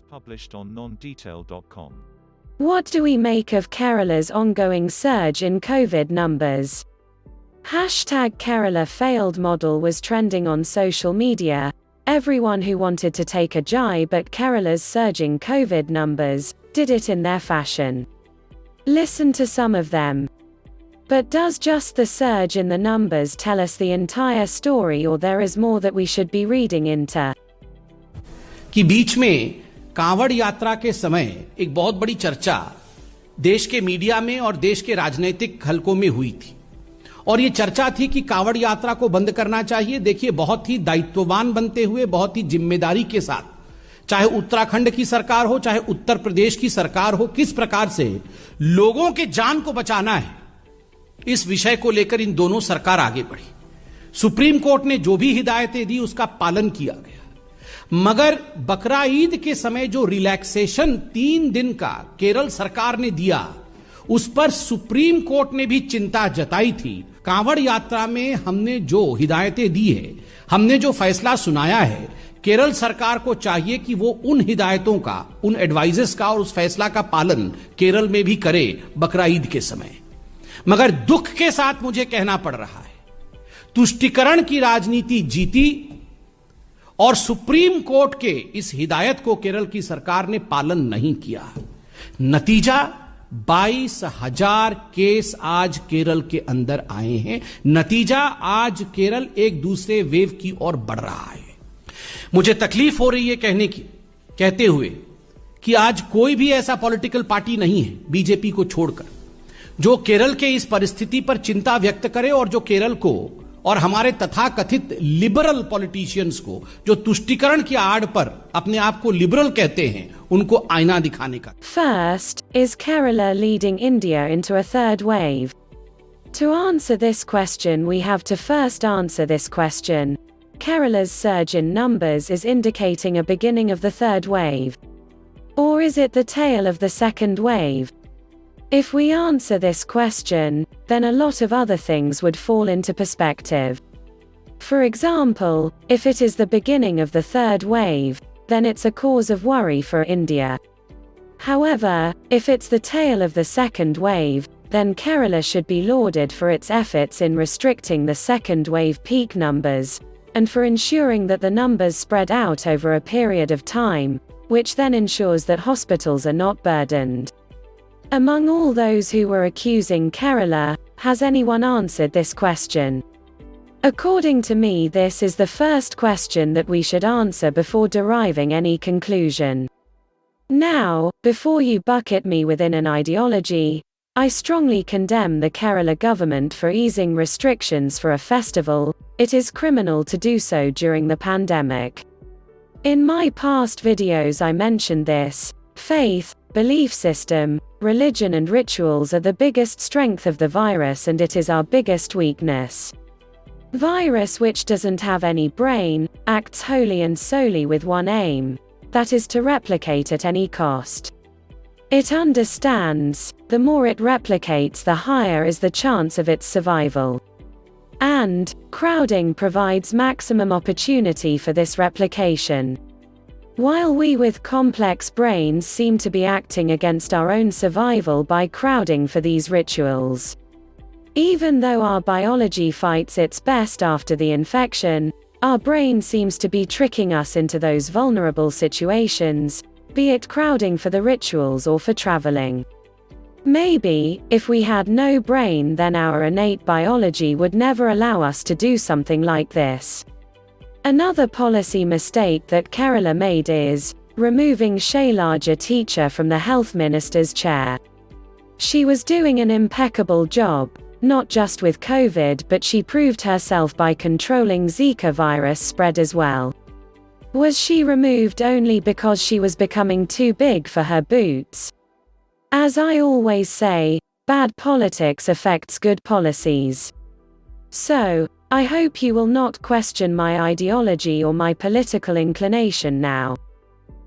as published on nondetail.com. What do we make of Kerala's ongoing surge in COVID numbers? #Kerala failed model was trending on social media. Everyone who wanted to take a jibe at Kerala's surging COVID numbers did it in their fashion. Listen to some of them. But does just the surge in the numbers tell us the entire story, or there is more that we should be reading into? कि बीच में कांवड़ यात्रा के समय एक बहुत बड़ी चर्चा देश के मीडिया में और देश के राजनीतिक हलकों में हुई थी, और ये चर्चा थी कि कांवड़ यात्रा को बंद करना चाहिए। देखिए, बहुत ही दायित्ववान बनते हुए, बहुत ही जिम्मेदारी के साथ, चाहे उत्तराखंड की सरकार हो, चाहे उत्तर प्रदेश की सरकार हो, किस प्रकार से लोगों के जान को बचाना है, इस विषय को लेकर इन दोनों सरकार आगे बढ़ी। सुप्रीम कोर्ट ने जो भी हिदायतें दी उसका पालन किया गया, मगर बकरा ईद के समय जो रिलैक्सेशन 3 दिन का केरल सरकार ने दिया, उस पर सुप्रीम कोर्ट ने भी चिंता जताई थी। कांवड़ यात्रा में हमने जो हिदायतें दी है, हमने जो फैसला सुनाया है, केरल सरकार को चाहिए कि वो उन हिदायतों का, उन एडवाइजेस का और उस फैसला का पालन केरल में भी करे बकरा ईद के समय। मगर दुख के साथ मुझे कहना पड़ रहा है, तुष्टीकरण की राजनीति जीती और सुप्रीम कोर्ट के इस हिदायत को केरल की सरकार ने पालन नहीं किया। नतीजा 22,000 केस आज केरल के अंदर आए हैं। नतीजा आज केरल एक दूसरे वेव की ओर बढ़ रहा है। मुझे तकलीफ हो रही है कहते हुए कि आज कोई भी ऐसा पॉलिटिकल पार्टी नहीं है, बीजेपी को छोड़कर, जो केरल के इस परिस्थिति पर चिंता व्यक्त करे और जो केरल को और हमारे तथाकथित लिबरल पॉलिटिशियंस को, जो तुष्टीकरण की आड़ पर अपने आप को लिबरल कहते हैं, उनको आईना दिखाने का। First, is Kerala leading India into a third wave? To answer this question, we have to first answer this question. Kerala's surge in numbers is indicating a beginning of the third wave. Or is it the tail of the second wave? If we answer this question, then a lot of other things would fall into perspective. For example, if it is the beginning of the third wave, then it's a cause of worry for India. However, if it's the tail of the second wave, then Kerala should be lauded for its efforts in restricting the second wave peak numbers, and for ensuring that the numbers spread out over a period of time, which then ensures that hospitals are not burdened. Among all those who were accusing Kerala, has anyone answered this question? According to me, this is the first question that we should answer before deriving any conclusion. Now, before you bucket me within an ideology, I strongly condemn the Kerala government for easing restrictions for a festival. It is criminal to do so during the pandemic. In my past videos I mentioned this. Faith, belief system, religion and rituals are the biggest strength of the virus, and it is our biggest weakness. Virus which doesn't have any brain, acts wholly and solely with one aim, that is to replicate at any cost. It understands, the more it replicates the higher is the chance of its survival. And, crowding provides maximum opportunity for this replication. While we with complex brains seem to be acting against our own survival by crowding for these rituals. Even though our biology fights its best after the infection, our brain seems to be tricking us into those vulnerable situations, be it crowding for the rituals or for traveling. Maybe, if we had no brain, then our innate biology would never allow us to do something like this. Another policy mistake that Kerala made is removing Shailaja teacher from the health minister's chair. She was doing an impeccable job, not just with COVID, but she proved herself by controlling Zika virus spread as well. Was she removed only because she was becoming too big for her boots? As I always say, bad politics affects good policies. So, I hope you will not question my ideology or my political inclination now.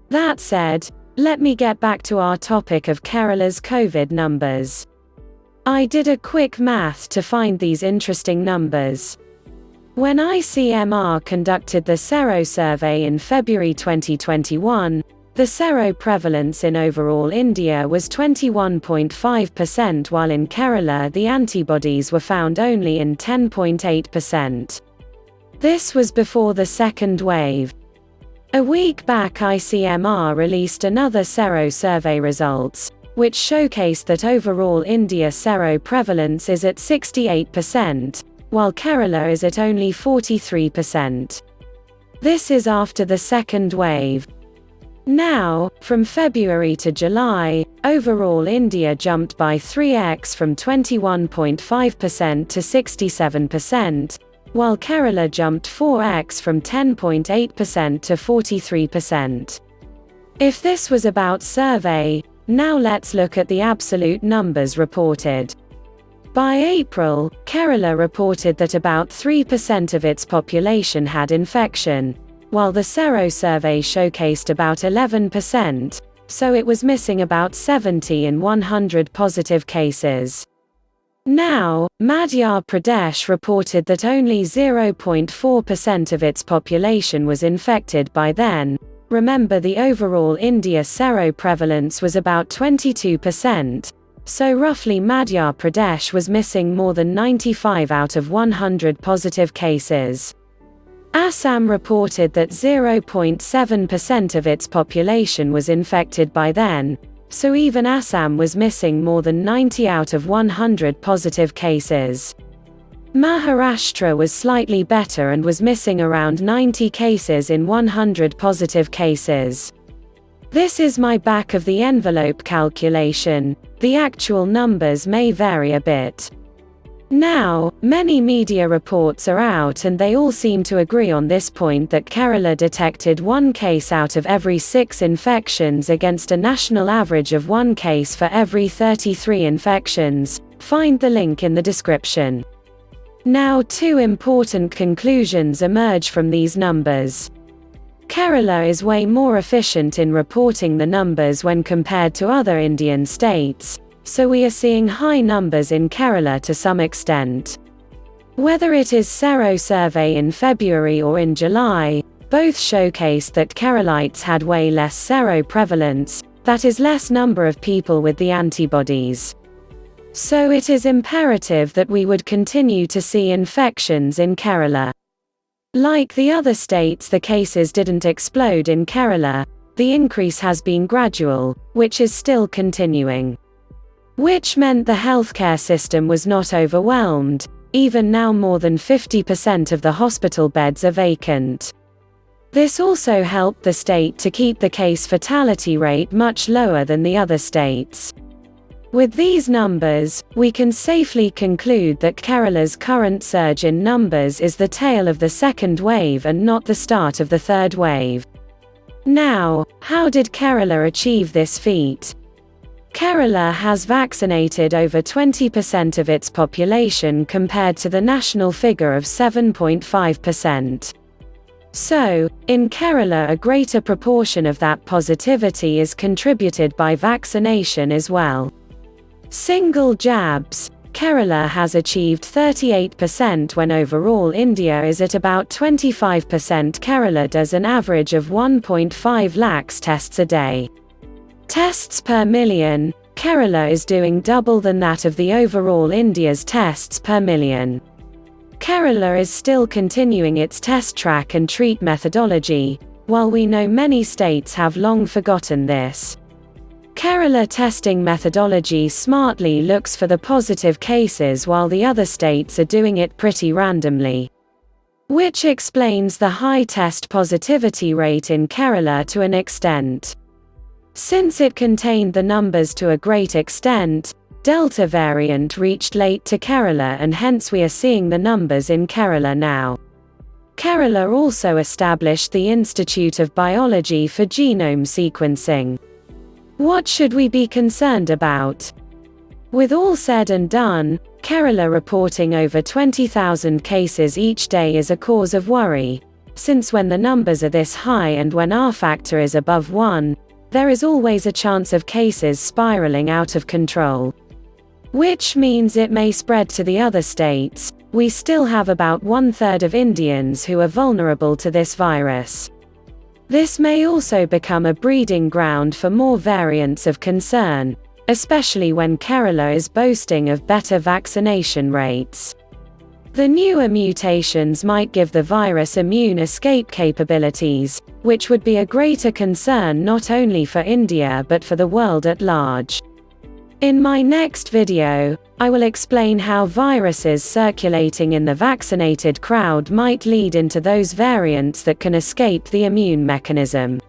That said, let me get back to our topic of Kerala's COVID numbers. I did a quick math to find these interesting numbers. When ICMR conducted the Sero survey in February 2021, The seroprevalence in overall India was 21.5%, while in Kerala the antibodies were found only in 10.8%. This was before the second wave. A week back, ICMR released another sero survey results, which showcased that overall India seroprevalence is at 68%, while Kerala is at only 43%. This is after the second wave. Now, from February to July, overall India jumped by 3x from 21.5% to 67%, while Kerala jumped 4x from 10.8% to 43%. If this was about survey, now let's look at the absolute numbers reported. By April, Kerala reported that about 3% of its population had infection, while the sero survey showcased about 11%, so it was missing about 70 in 100 positive cases. Now, Madhya Pradesh reported that only 0.4% of its population was infected by then. Remember, the overall India seroprevalence was about 22%, so roughly Madhya Pradesh was missing more than 95 out of 100 positive cases. Assam reported that 0.7% of its population was infected by then, so even Assam was missing more than 90 out of 100 positive cases. Maharashtra was slightly better and was missing around 90 cases in 100 positive cases. This is my back of the envelope calculation. The actual numbers may vary a bit. Now, many media reports are out and they all seem to agree on this point that Kerala detected 1 case out of every 6 infections against a national average of 1 case for every 33 infections. Find the link in the description. Now, 2 important conclusions emerge from these numbers. Kerala is way more efficient in reporting the numbers when compared to other Indian states, so we are seeing high numbers in Kerala to some extent. Whether it is sero survey in February or in July, both showcase that Keralites had way less seroprevalence, that is less number of people with the antibodies. So it is imperative that we would continue to see infections in Kerala. Like the other states, the cases didn't explode in Kerala. The increase has been gradual, which is still continuing. Which meant the healthcare system was not overwhelmed. Even now more than 50% of the hospital beds are vacant. This also helped the state to keep the case fatality rate much lower than the other states. With these numbers, we can safely conclude that Kerala's current surge in numbers is the tail of the second wave and not the start of the third wave. Now, how did Kerala achieve this feat? Kerala has vaccinated over 20% of its population compared to the national figure of 7.5%. So, in Kerala, a greater proportion of that positivity is contributed by vaccination as well. Single jabs. Kerala has achieved 38% when overall India is at about 25%. Kerala does an average of 1.5 lakhs tests a day. Tests per million. Kerala is doing double than that of the overall India's tests per million. Kerala is still continuing its test track and treat methodology, while we know many states have long forgotten this. Kerala testing methodology smartly looks for the positive cases while the other states are doing it pretty randomly. Which explains the high test positivity rate in Kerala to an extent. Since it contained the numbers to a great extent, Delta variant reached late to Kerala and hence we are seeing the numbers in Kerala now. Kerala also established the Institute of Biology for genome sequencing. What should we be concerned about? With all said and done, Kerala reporting over 20,000 cases each day is a cause of worry, since when the numbers are this high and when R factor is above 1, there is always a chance of cases spiraling out of control. Which means it may spread to the other states. We still have about 1/3 of Indians who are vulnerable to this virus. This may also become a breeding ground for more variants of concern, especially when Kerala is boasting of better vaccination rates. The newer mutations might give the virus immune escape capabilities, which would be a greater concern not only for India but for the world at large. In my next video, I will explain how viruses circulating in the vaccinated crowd might lead into those variants that can escape the immune mechanism.